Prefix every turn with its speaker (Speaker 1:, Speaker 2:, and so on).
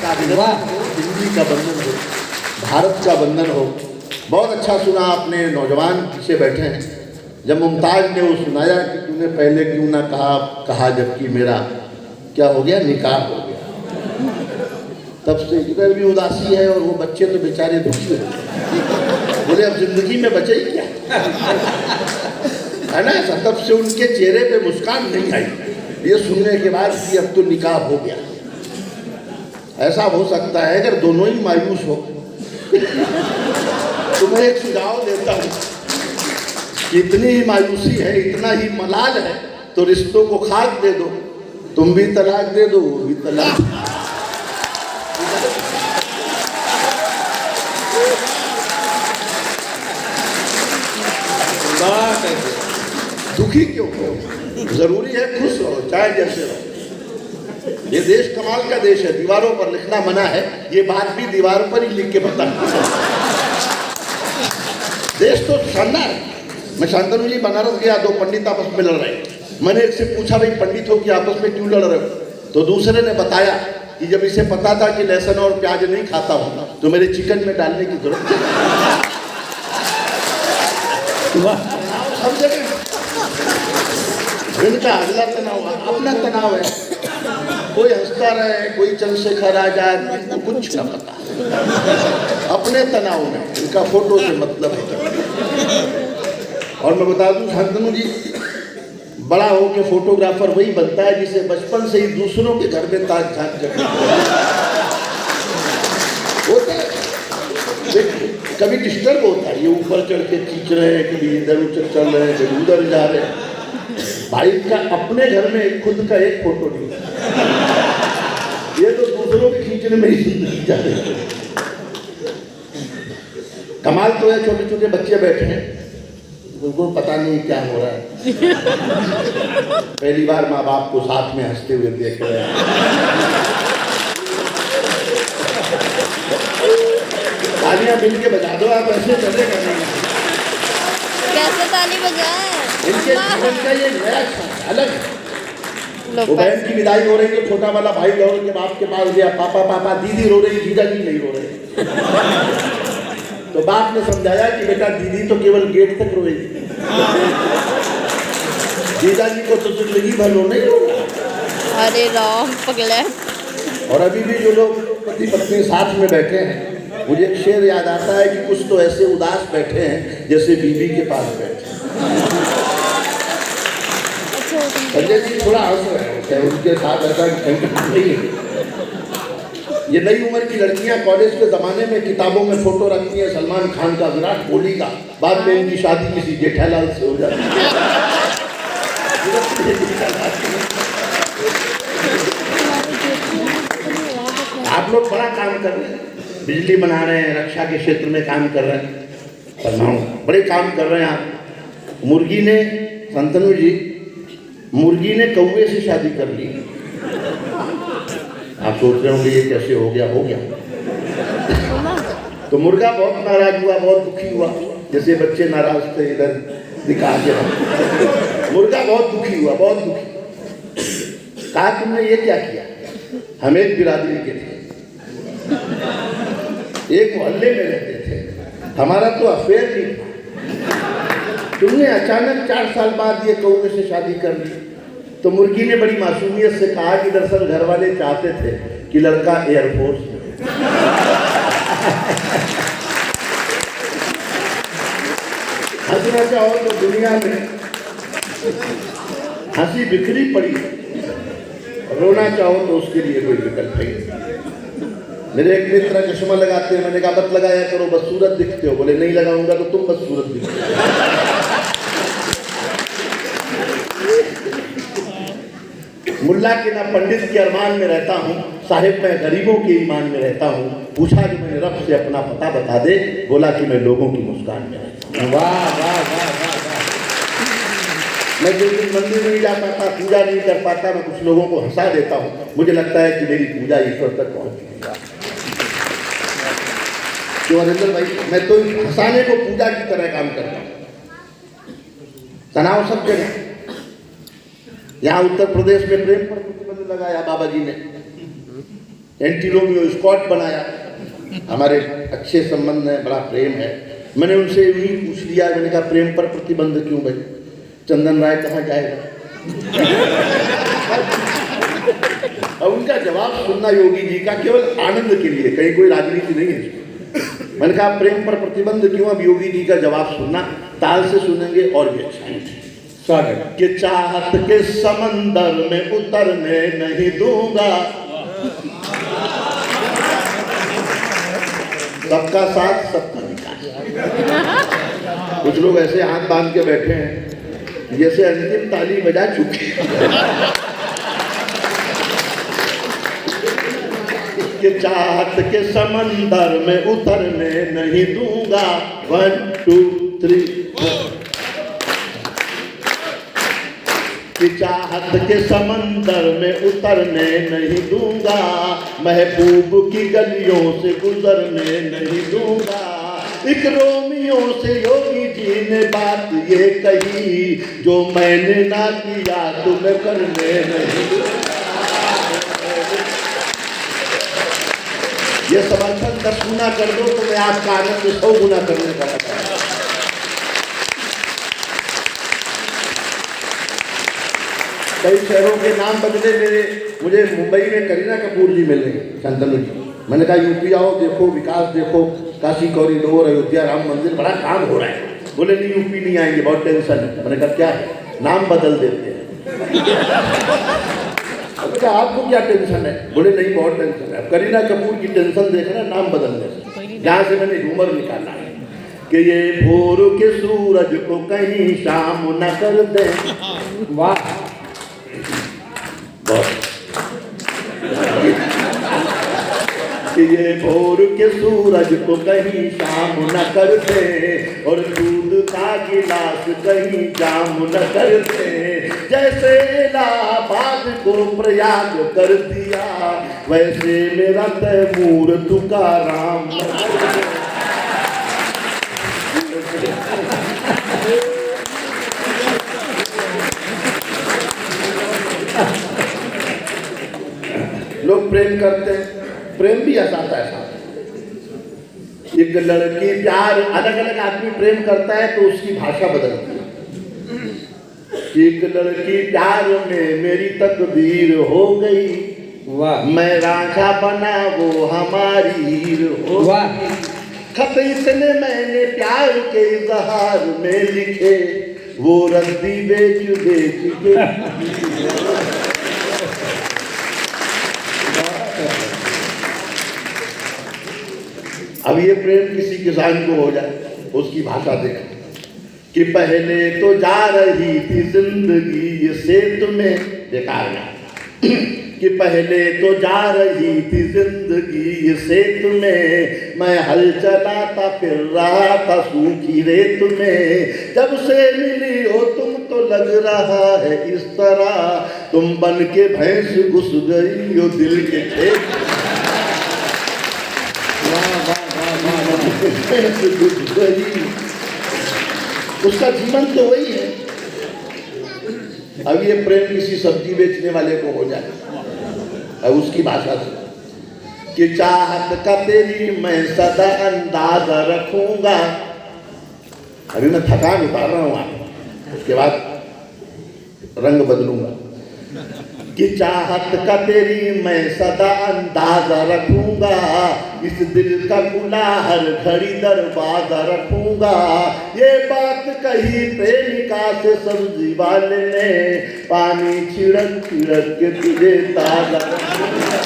Speaker 1: हिंदी का बंधन हो, भारत का बंधन हो। बहुत अच्छा सुना आपने, नौजवान पीछे बैठे हैं। जब मुमताज़ ने वो सुनाया कि तूने पहले क्यों ना कहा जबकि मेरा क्या हो गया, निकाह हो गया, तब से इधर भी उदासी है और वो बच्चे तो बेचारे दुखी हो बोले अब जिंदगी में बचे ही क्या, है ना। तब से उनके चेहरे पे मुस्कान नहीं आई ये सुनने के बाद कि अब तो निकाह हो गया। ऐसा हो सकता है अगर दोनों ही मायूस हो तो मैं एक सुझाव देता हूँ कि इतनी ही मायूसी है, इतना ही मलाल है तो रिश्तों को खाक दे दो, तुम भी तलाक दे दो, वो भी तलाक। दुखी क्यों हो, जरूरी है खुश रहो, चाहे जैसे रहो। ये देश कमाल का देश है, दीवारों पर लिखना मना है, ये बात भी दीवार पर ही लिख के बता। देश तो शानदार है। मैं शांतनु जी बनारस गया, दो पंडित आपस में लड़ रहे। मैंने एक से पूछा भाई पंडित हो कि आपस में क्यों लड़ रहे हो, तो दूसरे ने बताया कि जब इसे पता था कि लहसुन और प्याज नहीं खाता हूं तो मेरे चिकन में डालने की जरूरत सब जगह इनका अगला तनाव अपना तनाव है। कोई हंसता रहे, कोई चंद्रशेखर आजाद, तो कुछ न पता, अपने तनाव में इनका फोटो से मतलब है। और मैं बता दूं शांतनु जी, बड़ा हो के फोटोग्राफर वही बनता है जिसे बचपन से ही दूसरों के घर में ताक झांक करके होता है। कभी डिस्टर्ब होता है, ये ऊपर चढ़ के खींच रहे हैं, कभी इधर उधर चल रहे हैं, कभी उधर जा रहे हैं। भाई का अपने घर में खुद का एक फोटो नहीं, ये तो दूसरों के खींचने में ही जिंदगी जा रही है। कमाल तो है, छोटे छोटे बच्चे बैठे हैं, उनको पता नहीं क्या हो रहा है। पहली बार माँ बाप को साथ में हंसते हुए देख रहे हैं। तालियां मिल के बजा दो आप, ऐसे चलेगा नहीं।
Speaker 2: कैसे ताली बजाएं?
Speaker 1: इनके जीवन का ये नया अलग। वो बहन की विदाई हो रही तो छोटा वाला भाई दौड़ के बाप के पास गया, पापा पापा, दीदी रो रही, जीजा जी नहीं रो रहे। तो बाप ने समझाया कि बेटा दीदी तो केवल गेट तक रोएगी, जीजा जी को तो जिंदगी भर रो नहीं रोना।
Speaker 2: अरे राम पगले।
Speaker 1: और अभी भी जो लोग पति पत्नी साथ में बैठे हैं, मुझे एक शेर याद आता है कि कुछ तो ऐसे उदास बैठे हैं जैसे बीवी के पास बैठे। संजय जी थोड़ा हंस रहे हैं, उनके साथ ऐसा नहीं है। ये नई उम्र की लड़कियां कॉलेज के जमाने में किताबों में फोटो रखती हैं सलमान खान का, विराट कोहली का, बाद में इनकी शादी किसी जेठालाल से हो जाती है। आप लोग बड़ा काम कर रहे हैं, बिजली बना रहे हैं, रक्षा के क्षेत्र में काम कर रहे हैं, बड़े काम कर रहे हैं आप। मुर्गी ने, शांतनु जी, मुर्गी ने कौवे से शादी कर ली। आप सोच रहे होंगे ये कैसे हो गया, हो गया। तो मुर्गा बहुत नाराज हुआ, बहुत दुखी हुआ, जैसे बच्चे नाराज थे इधर दिखा के। मुर्गा बहुत दुखी हुआ, बहुत दुखी। कहा तुमने ये क्या किया? हम एक बिरादरी के थे, एक मोहल्ले में रहते थे, हमारा तो अफेयर नहीं था। तुमने अचानक 4 साल बाद ये कौवे से शादी कर ली। तो मुर्गी ने बड़ी मासूमियत से कहा कि दरअसल घर वाले चाहते थे कि लड़का एयरफोर्स में। हंसना चाहो तो दुनिया में हंसी बिखरी पड़ी, रोना चाहो तो उसके लिए कोई विकल्प नहीं। मेरे एक मित्र चश्मा लगाते हैं, मैंने कहा मत लगाया करो, बदसूरत दिखते हो। बोले नहीं लगाऊंगा तो तुम बदसूरत दिखते हो। मुल्ला के ना पंडित के अरमान में रहता हूँ, साहिब मैं गरीबों के ईमान में रहता हूँ। पूछा कि मैंने रब से अपना पता बता दे, बोला कि मैं लोगों की मुस्कान में रहता हूँ। वाह वाह वाह वाह वाह। मैं जिस दिन मंदिर नहीं जा पाता, पूजा नहीं कर पाता, मैं कुछ लोगों को हंसा देता हूँ। मुझे लगता है कि मेरी पूजा ईश्वर तक पहुँच चुकी। क्यों अरिंदर भाई, मैं तो हंसाने को पूजा की तरह काम करता हूँ। तनाव सब जगह। यहाँ उत्तर प्रदेश में प्रेम पर प्रतिबंध लगाया बाबा जी ने, एंटी रोमियो स्कॉट बनाया, हमारे अच्छे संबंध है, बड़ा प्रेम है। मैंने उनसे यही पूछ लिया, मैंने कहा प्रेम पर प्रतिबंध क्यों भाई, चंदन राय कहाँ जाएगा? और उनका जवाब सुनना योगी जी का केवल आनंद के लिए, कहीं कोई राजनीति नहीं है। मैंने कहा प्रेम पर प्रतिबंध क्यों, अब योगी जी का जवाब सुनना, ताल से सुनेंगे और भी अच्छा है।
Speaker 3: स्वागत।
Speaker 1: कि चाहत के समंदर में उतरने नहीं दूंगा, सबका साथ सबका विकास। कुछ लोग ऐसे हाथ बांध के बैठे हैं जैसे अंतिम ताली बजा चुके कि चाहत के समंदर में उतरने नहीं दूंगा। 1 2 3 कि चाहत के समंदर में उतरने नहीं दूंगा, महबूब की गलियों से गुजरने नहीं दूंगा। एक रोमियो से योगी जी ने बात ये कही, जो मैंने ना किया तुम्हें करने नहीं दूंगा। ये समर्थन 10 गुना कर दो तो मैं आपका आनंद 100 गुना करने का पता है। कई शहरों के नाम बदले मुझे मुंबई में करीना कपूर जी मिल रही, शांतनु जी। मैंने कहा यूपी आओ, देखो विकास देखो, काशी कॉरिडोर, अयोध्या राम मंदिर, बड़ा काम हो रहा है। बोले नहीं यूपी नहीं आएंगे, बहुत टेंशन है। मैंने कहा क्या है, नाम बदल देते हैं। आपको क्या टेंशन है? बोले नहीं बहुत टेंशन है। करीना कपूर की टेंशन देख रहे, नाम बदलने से। जहाँ से मैंने ह्यूमर निकाला है कि ये भोर के सूरज को कहीं शाम न कर दे।
Speaker 3: वाह,
Speaker 1: कि ये भोर के सूरज को कहीं शाम न कर दे, और दूध का गिलास कहीं जाम न कर दे। जैसे इलाहाबाद को प्रयाग कर दिया, वैसे मेरा तैमूर तुकाराम न कर दे। लोग प्रेम करते हैं, प्रेम भी ऐसा आता है। एक लड़की प्यार, अलग अलग आदमी प्रेम करता है तो उसकी भाषा बदलती है। एक लड़की प्यार में मेरी तकदीर हो गई,
Speaker 3: वाह,
Speaker 1: मैं रांझा बना वो हमारी हीर हो।
Speaker 3: वाह,
Speaker 1: खत इतने मैंने प्यार के इजहार में लिखे, वो रद्दी बेच बेच के। अब ये प्रेम किसी किसान को हो जाए, उसकी भाषा देख कि पहले तो जा रही थी जिंदगी ये सेत में, बेकार ना कि पहले तो जा रही थी जिंदगी ये सेत में, मैं हल चलाता फिर रहा था सूखी रेत में। जब से मिली हो तुम तो लग रहा है इस तरह, तुम बन के भैंस घुस गई हो दिल के खेत। उसका जीवन तो वही है। अब ये प्रेम किसी सब्जी बेचने वाले को हो जाए, अब उसकी भाषा से कि चाहत का तेरी मैं सदा अंदाजा रखूंगा। अभी मैं थकान उतार रहा हूँ, उसके बाद रंग बदलूंगा। कि चाहत का तेरी मैं सदा अंदाजा रखूंगा, इस दिल का खुला हर घड़ी दरवाजा रखूंगा। ये बात कही प्रेमिका से सब्जी वाले ने, पानी छिड़क छिड़क के तुझे ताजा रखूंगा।